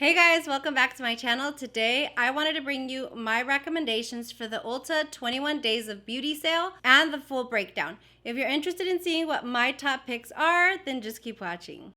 Hey guys, welcome back to my channel. Today I wanted to bring you my recommendations for the Ulta 21 Days of Beauty sale and the full breakdown. If you're interested in seeing what my top picks are, then just keep watching.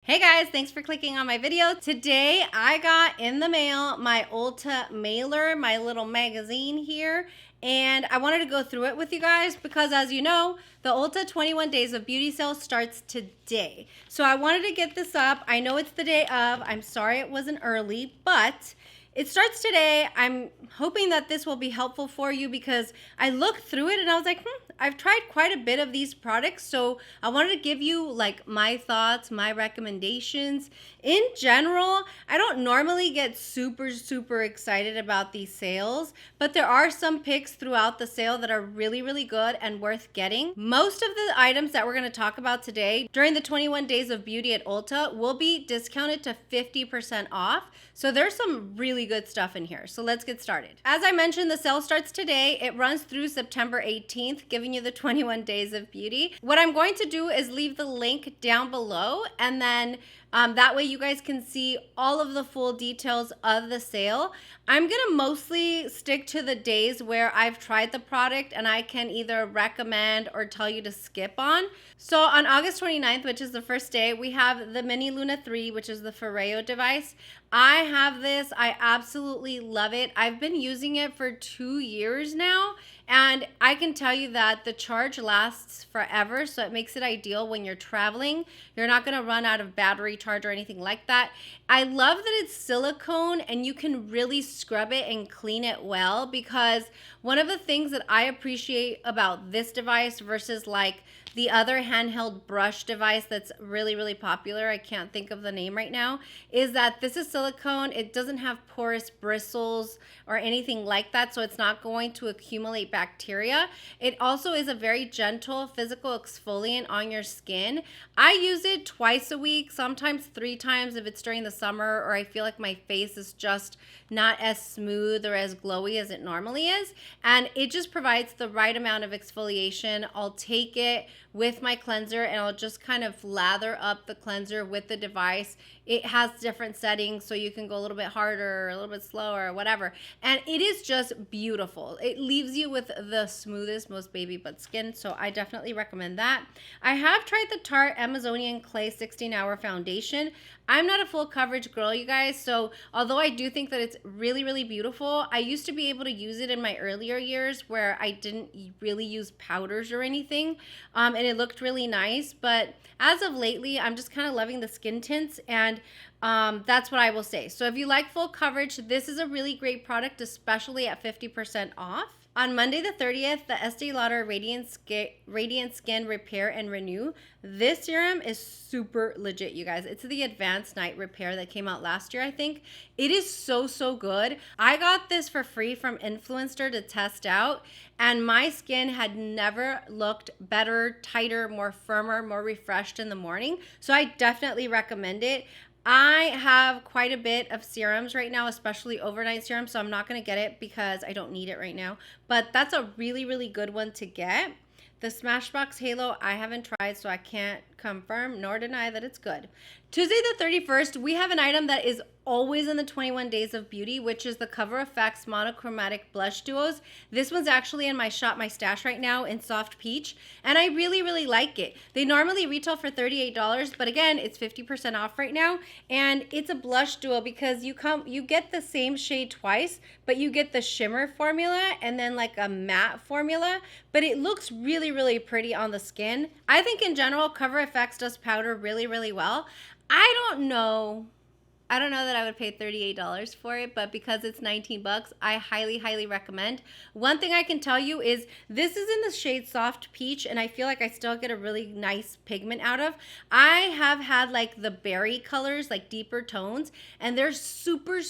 Hey guys, thanks for clicking on my video. Today I got in the mail my Ulta mailer, my little magazine here, and I wanted to go through it with you guys because, as you know, the Ulta 21 Days of Beauty sale starts today. So I wanted to get this up. I know it's the day of. I'm sorry it wasn't early, but it starts today. I'm hoping that this will be helpful for you because I looked through it and I was like, I've tried quite a bit of these products, so I wanted to give you like my thoughts, my recommendations. In general, I don't normally get super excited about these sales, but there are some picks throughout the sale that are really good and worth getting. Most of the items that we're going to talk about today during the 21 Days of Beauty at Ulta will be discounted to 50% off. So there's some really good stuff in here. So let's get started. As I mentioned, the sale starts today. It runs through September 18th, giving you the 21 Days of Beauty. What I'm going to do is leave the link down below, and then that way you guys can see all of the full details of the sale. I'm gonna mostly stick to the days where I've tried the product and I can either recommend or tell you to skip on. So on August 29th, which is the first day, we have the Mini Luna 3, which is the Foreo device. I have this. I absolutely love it. I've been using it for 2 years now, and I can tell you that the charge lasts forever, so it makes it ideal when you're traveling. You're not going to run out of battery charge or anything like that. I love that it's silicone and you can really scrub it and clean it well, because one of the things that I appreciate about this device versus like the other handheld brush device that's really popular, I can't think of the name right now, is that this is silicone. It doesn't have porous bristles or anything like that, so it's not going to accumulate bacteria. It also is a very gentle physical exfoliant on your skin. I use it twice a week, sometimes 3 times if it's during the summer or I feel like my face is just not as smooth or as glowy as it normally is, and it just provides the right amount of exfoliation. I'll take it with my cleanser and I'll just kind of lather up the cleanser with the device. It has different settings, so you can go a little bit harder, a little bit slower, whatever. And it is just beautiful. It leaves you with the smoothest, most baby butt skin, so I definitely recommend that. I have tried the Tarte Amazonian Clay 16-Hour Foundation. I'm not a full coverage girl, you guys, so although I do think that it's really beautiful, I used to be able to use it in my earlier years where I didn't really use powders or anything, and it looked really nice. But as of lately, I'm just kind of loving the skin tints, and that's what I will say. So if you like full coverage, this is a really great product, especially at 50% off. On Monday the 30th, the Estee Lauder Radiant Skin Repair and Renew. This serum is super legit, you guys. It's the Advanced Night Repair that came out last year, I think. It is so good. I got this for free from Influencer to test out, and my skin had never looked better, tighter, more firmer, more refreshed in the morning. So I definitely recommend it. I have quite a bit of serums right now, especially overnight serums, so I'm not going to get it because I don't need it right now. But that's a really good one to get. The Smashbox Halo, I haven't tried, so I can't confirm nor deny that it's good. Tuesday the 31st, we have an item that is always in the 21 Days of Beauty, which is the Cover FX Monochromatic Blush Duos. This one's actually in my Shop My Stash right now in Soft Peach, and I really like it. They normally retail for $38, but again, it's 50% off right now, and it's a blush duo because you get the same shade twice, but you get the shimmer formula and then like a matte formula, but it looks really pretty on the skin. I think in general, Cover FX does powder really well. I don't know that I would pay $38 for it, but because it's 19 bucks, I highly recommend. One thing I can tell you is this is in the shade Soft Peach, and I feel like I still get a really nice pigment out of. I have had like the berry colors, like deeper tones, and they're super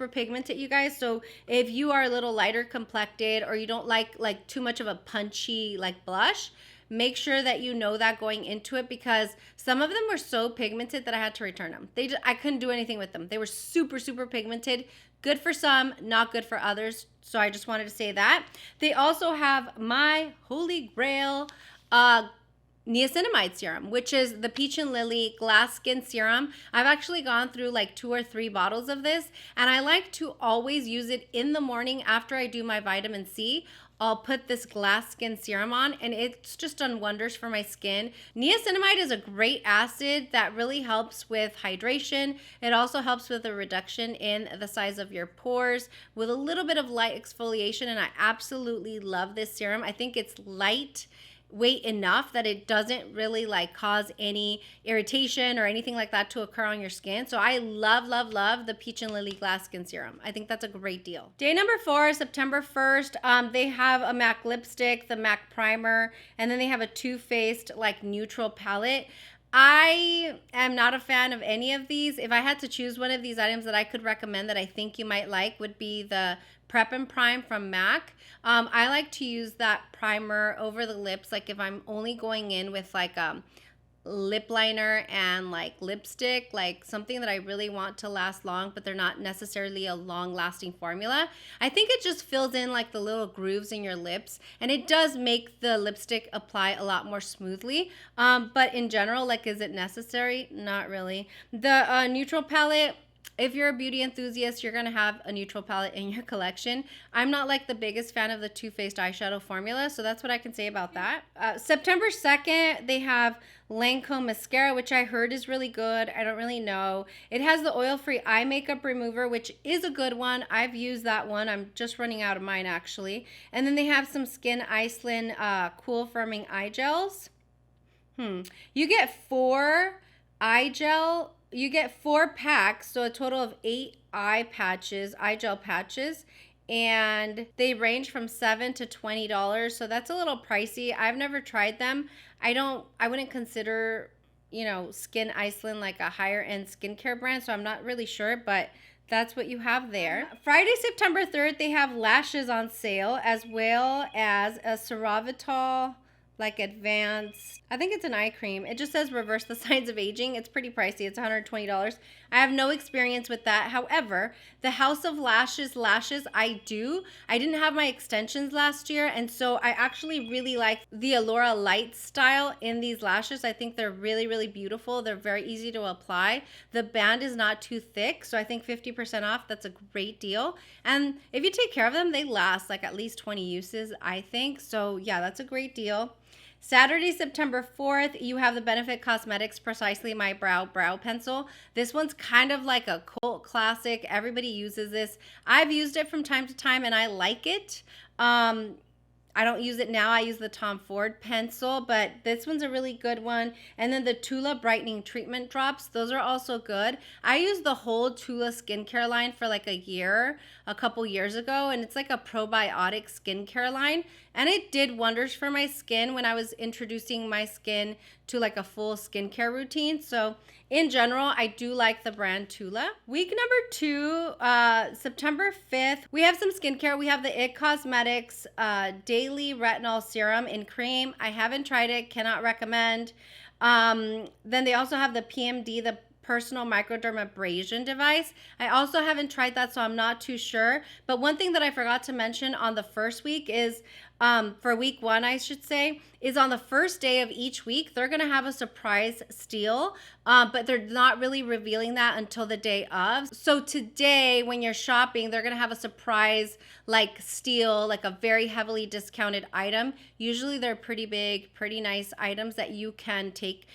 pigmented, you guys. So if you are a little lighter complected or you don't like too much of a punchy like blush, make sure that you know that going into it, because some of them were so pigmented that I had to return them. I couldn't do anything with them. They were super pigmented. Good for some, not good for others. So I just wanted to say that. They also have my holy grail niacinamide serum, which is the Peach and Lily Glass Skin Serum. I've actually gone through like 2 or 3 bottles of this, and I like to always use it in the morning after I do my vitamin C. I'll put this Glass Skin Serum on, and it's just done wonders for my skin. Niacinamide is a great acid that really helps with hydration. It also helps with a reduction in the size of your pores with a little bit of light exfoliation, and I absolutely love this serum. I think it's light weight enough that it doesn't really like cause any irritation or anything like that to occur on your skin. So I love the Peach and Lily Glass Skin Serum. I think that's a great deal. Day number 4, September 1st, they have a MAC lipstick, the MAC primer, and then they have a Too Faced like neutral palette. I am not a fan of any of these. If I had to choose one of these items that I could recommend that I think you might like, would be the Prep and Prime from MAC. I like to use that primer over the lips, like if I'm only going in with like lip liner and like lipstick, like something that I really want to last long, but they're not necessarily a long lasting formula. I think it just fills in like the little grooves in your lips, and it does make the lipstick apply a lot more smoothly. But in general, like, is it necessary? Not really. The neutral palette, if you're a beauty enthusiast, you're going to have a neutral palette in your collection. I'm not like the biggest fan of the Too Faced eyeshadow formula, so that's what I can say about that. September 2nd, they have Lancome mascara, which I heard is really good. I don't really know. It has the oil-free eye makeup remover, which is a good one. I've used that one. I'm just running out of mine, actually. And then they have some Skin Iceland cool firming eye gels. You get 4 eye gel. You get 4 packs, so a total of 8 eye gel patches, and they range from $7 to $20. So that's a little pricey. I've never tried them. I wouldn't consider, Skin Iceland like a higher end skincare brand, so I'm not really sure, but that's what you have there. Friday, September 3rd, they have lashes on sale, as well as a Ceravitol like advanced, I think it's an eye cream. It just says reverse the signs of aging. It's pretty pricey. It's $120. I have no experience with that. However, the House of Lashes I do. I didn't have my extensions last year, and so I actually really like the Allura Light style in these lashes. I think they're really, really beautiful. They're very easy to apply. The band is not too thick, so I think 50% off, that's a great deal. And if you take care of them, they last like at least 20 uses, I think. So yeah, that's a great deal. Saturday, September 4th, you have the Benefit Cosmetics Precisely My Brow Pencil. This one's kind of like a cult classic. Everybody uses this. I've used it from time to time, and I like it. I don't use it now. I use the Tom Ford pencil, but this one's a really good one. And then the Tula Brightening Treatment Drops. Those are also good. I used the whole Tula skincare line for like a couple years ago, and it's like a probiotic skincare line. And it did wonders for my skin when I was introducing my skin to like a full skincare routine. So in general, I do like the brand Tula. Week number 2, September 5th, we have some skincare. We have the IT Cosmetics Daily Retinol Serum in cream. I haven't tried it, cannot recommend. Then they also have the PMD, the personal microdermabrasion device. I also haven't tried that, so I'm not too sure. But one thing that I forgot to mention on the first week is, for week 1, I should say, is on the first day of each week, they're going to have a surprise steal, but they're not really revealing that until the day of. So today, when you're shopping, they're going to have a surprise like steal, like a very heavily discounted item. Usually they're pretty big, pretty nice items that you can take.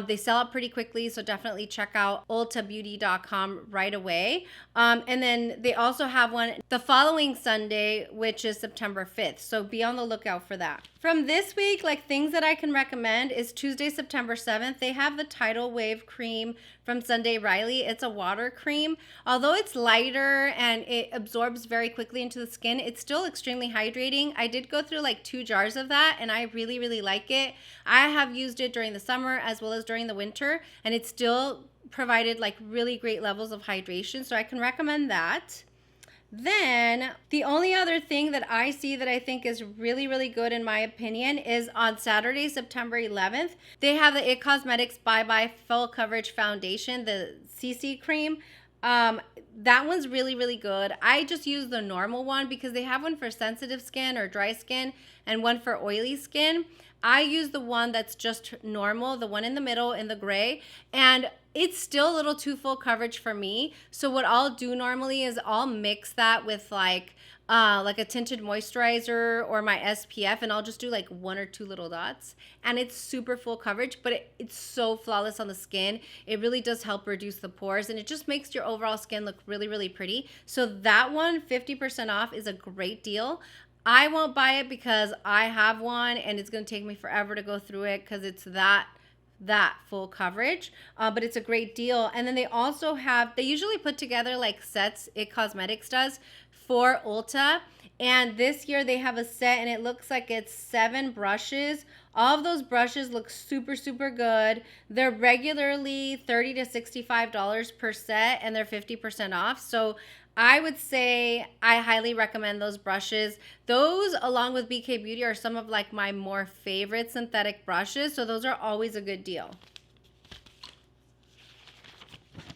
They sell out pretty quickly, so definitely check out ultabeauty.com right away. And then they also have one the following Sunday, which is September 5th. So be on the lookout for that. From this week, like things that I can recommend is Tuesday, September 7th. They have the Tidal Wave Cream from Sunday Riley. It's a water cream. Although it's lighter and it absorbs very quickly into the skin, it's still extremely hydrating. I did go through like 2 jars of that, and I really, really like it. I have used it during the summer as well as during the winter, and it still provided like really great levels of hydration. So I can recommend that. Then the only other thing that I see that I think is really, really good in my opinion is on Saturday, September 11th, they have the IT Cosmetics Bye Bye Full Coverage Foundation, the CC cream. That one's really, really good. I just use the normal one because they have one for sensitive skin or dry skin and one for oily skin. I use the one that's just normal, the one in the middle in the gray, and it's still a little too full coverage for me. So what I'll do normally is I'll mix that with like a tinted moisturizer or my SPF, and I'll just do like 1 or 2 little dots, and it's super full coverage, but it's so flawless on the skin. It really does help reduce the pores, and it just makes your overall skin look really, really pretty. So that one, 50% off, is a great deal. I won't buy it because I have one and it's going to take me forever to go through it because it's that full coverage, but it's a great deal. And then they also have, they usually put together like sets, It Cosmetics does, for Ulta, and this year they have a set and it looks like it's 7 brushes. All of those brushes look super, super good. They're regularly $30 to $65 per set, and they're 50% off. So I would say I highly recommend those brushes. Those, along with BK Beauty, are some of like my more favorite synthetic brushes. So those are always a good deal.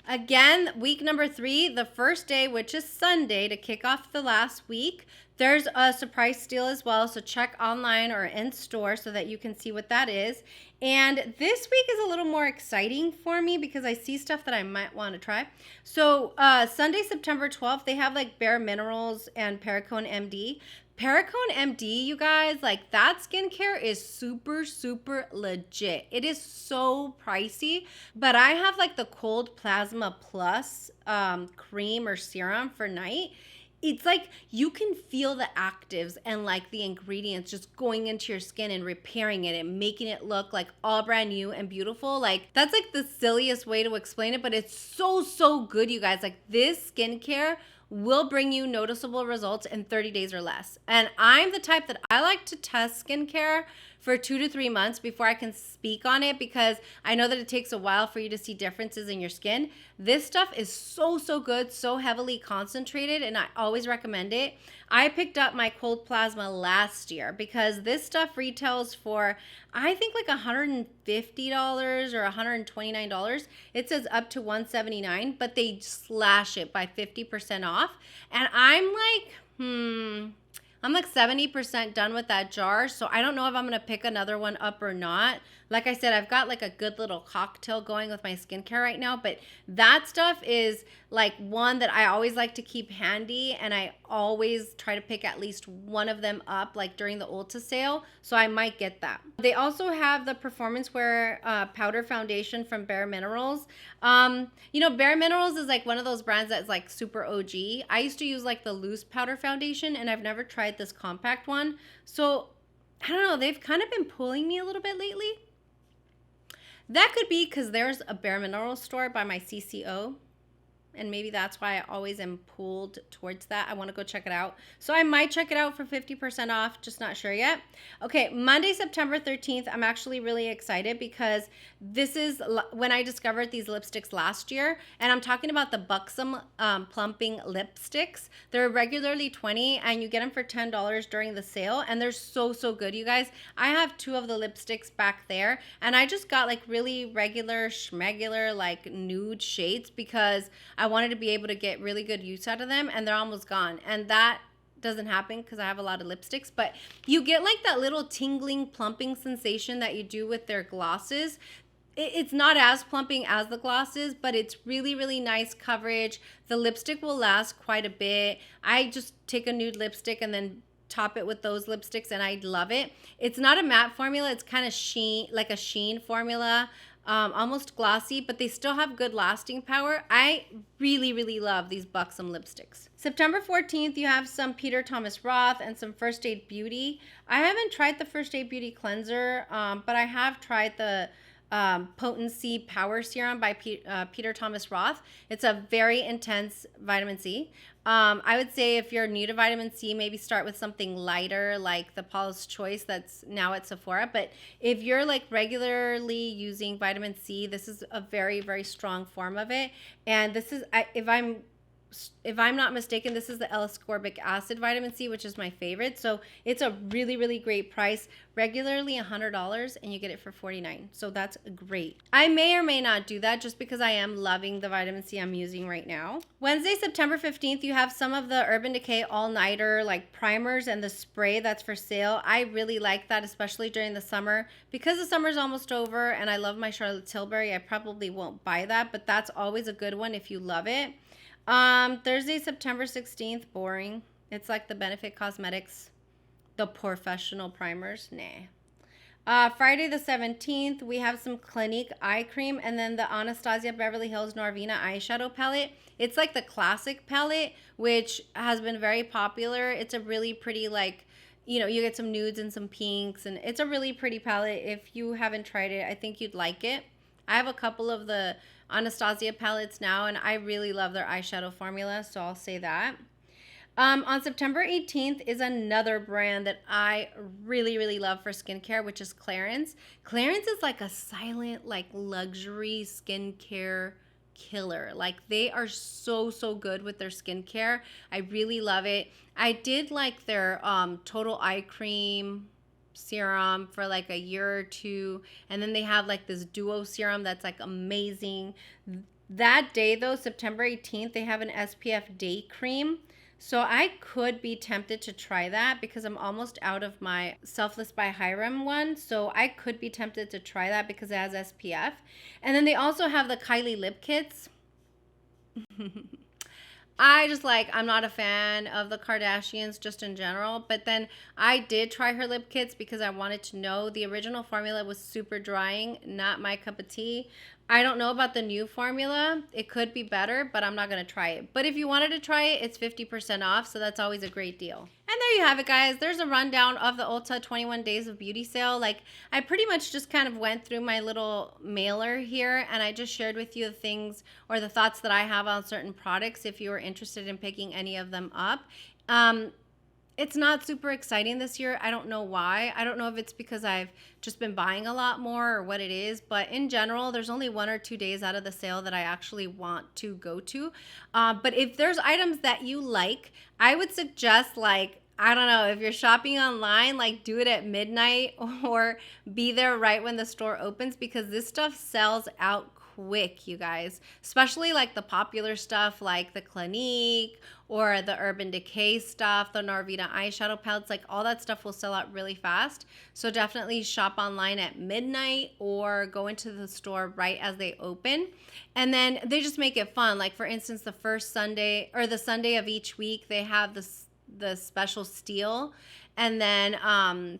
Again, week number 3, the first day, which is Sunday, to kick off the last week, there's a surprise steal as well. So check online or in store so that you can see what that is. And this week is a little more exciting for me because I see stuff that I might want to try. So Sunday, September 12th, they have like Bare Minerals and Perricone MD. Perricone MD, you guys, like that skincare is super, super legit. It is so pricey, but I have like the Cold Plasma Plus cream or serum for night. It's like you can feel the actives and like the ingredients just going into your skin and repairing it and making it look like all brand new and beautiful. Like that's like the silliest way to explain it, but it's so, so good, you guys. Like this skincare will bring you noticeable results in 30 days or less. And I'm the type that I like to test skincare for 2 to 3 months before I can speak on it because I know that it takes a while for you to see differences in your skin. This stuff is so, so good, so heavily concentrated, and I always recommend it. I picked up my Cold Plasma last year because this stuff retails for, I think, like $150 or $129. It says up to $179, but they slash it by 50% off. And I'm like 70% done with that jar, so I don't know if I'm going to pick another one up or not. Like I said, I've got like a good little cocktail going with my skincare right now, but that stuff is like one that I always like to keep handy, and I always try to pick at least one of them up like during the Ulta sale, so I might get that. They also have the Performance Wear powder foundation from Bare Minerals. You know, Bare Minerals is like one of those brands that's like super OG. I used to use like the loose powder foundation, and I've never tried this compact one. So I don't know, they've kind of been pulling me a little bit lately. That could be because there's a Bare Minerals store by my CCO, and maybe that's why I always am pulled towards that. I want to go check it out. So I might check it out for 50% off, just not sure yet. Okay, Monday, September 13th, I'm actually really excited because this is when I discovered these lipsticks last year, and I'm talking about the Buxom Plumping Lipsticks. They're regularly $20, and you get them for $10 during the sale, and they're so, so good, you guys. I have 2 of the lipsticks back there, and I just got like really regular, schmegular, like nude shades because I wanted to be able to get really good use out of them, and they're almost gone. And that doesn't happen because I have a lot of lipsticks, but you get like that little tingling, plumping sensation that you do with their glosses. It's not as plumping as the glosses, but it's really, really nice coverage. The lipstick will last quite a bit. I just take a nude lipstick and then top it with those lipsticks, and I love it. It's not a matte formula. It's kind of sheen, like a sheen formula. Almost glossy, but they still have good lasting power. I really, really love these Buxom lipsticks. September 14th, you have some Peter Thomas Roth and some First Aid Beauty. I haven't tried the First Aid Beauty cleanser, but I have tried the Potency Power Serum by Peter Thomas Roth. It's a very intense vitamin C. I would say if you're new to vitamin C, maybe start with something lighter like the Paula's Choice that's now at Sephora. But if you're like regularly using vitamin C, this is a very, very strong form of it. And this is, if I'm if I'm not mistaken, this is the L-ascorbic acid vitamin C, which is my favorite. So it's a really, really great price. Regularly $100 and you get it for $49. So that's great. I may or may not do that just because I am loving the vitamin C I'm using right now. Wednesday, September 15th, you have some of the Urban Decay all-nighter like primers and the spray that's for sale. I really like that, especially during the summer. Because the summer's almost over and I love my Charlotte Tilbury, I probably won't buy that, but that's always a good one if you love it. Thursday, September 16th, boring. It's like the Benefit Cosmetics, the professional primers. Nah. Friday the 17th, we have some Clinique eye cream and then the Anastasia Beverly Hills Norvina eyeshadow palette. It's like the classic palette, which has been very popular. It's a really pretty, like, you know, you get some nudes and some pinks, and it's a really pretty palette. If you haven't tried it, I think you'd like it. I have a couple of the Anastasia palettes now, and I really love their eyeshadow formula, so I'll say that. On September 18th is another brand that I really, really love for skincare, which is Clarins. Clarins is like a silent, like luxury skincare killer. Like they are so, so good with their skincare. I really love it. I did like their Total Eye Cream serum for like a year or two, and then they have like this duo serum that's like amazing. That day though, September 18th, they have an SPF day cream, so I could be tempted to try that because I'm almost out of my Selfless by Hyram one, so I could be tempted to try that because it has SPF. And then they also have the Kylie lip kits. I'm not a fan of the Kardashians just in general, but then I did try her lip kits because I wanted to know. The original formula was super drying, not my cup of tea. I don't know about the new formula. It could be better, but I'm not going to try it. But if you wanted to try it, it's 50% off, so that's always a great deal. And there you have it, guys. There's a rundown of the Ulta 21 Days of Beauty sale. Like, I pretty much just kind of went through my little mailer here, and I just shared with you the things or the thoughts that I have on certain products if you were interested in picking any of them up. It's not super exciting this year. I don't know why. I don't know if it's because I've just been buying a lot more or what it is, but in general, there's only 1 or 2 days out of the sale that I actually want to go to. But if there's items that you like, I would suggest, like, I don't know, if you're shopping online, like do it at midnight or be there right when the store opens, because this stuff sells out quick, you guys. Especially like the popular stuff like the Clinique or the Urban Decay stuff, the Norvina eyeshadow palettes, like all that stuff will sell out really fast. So definitely shop online at midnight or go into the store right as they open. And then they just make it fun. Like for instance, the first Sunday or the Sunday of each week, they have the special steal. And then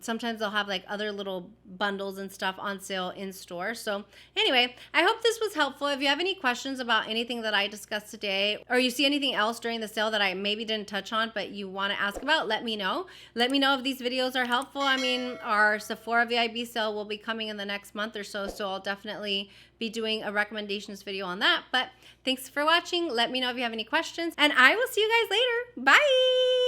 sometimes they'll have like other little bundles and stuff on sale in store. So anyway, I hope this was helpful. If you have any questions about anything that I discussed today, or you see anything else during the sale that I maybe didn't touch on but you want to ask about, let me know. Let me know if these videos are helpful. I mean, our Sephora VIB sale will be coming in the next month or so, so I'll definitely be doing a recommendations video on that. But thanks for watching. Let me know if you have any questions, and I will see you guys later. Bye!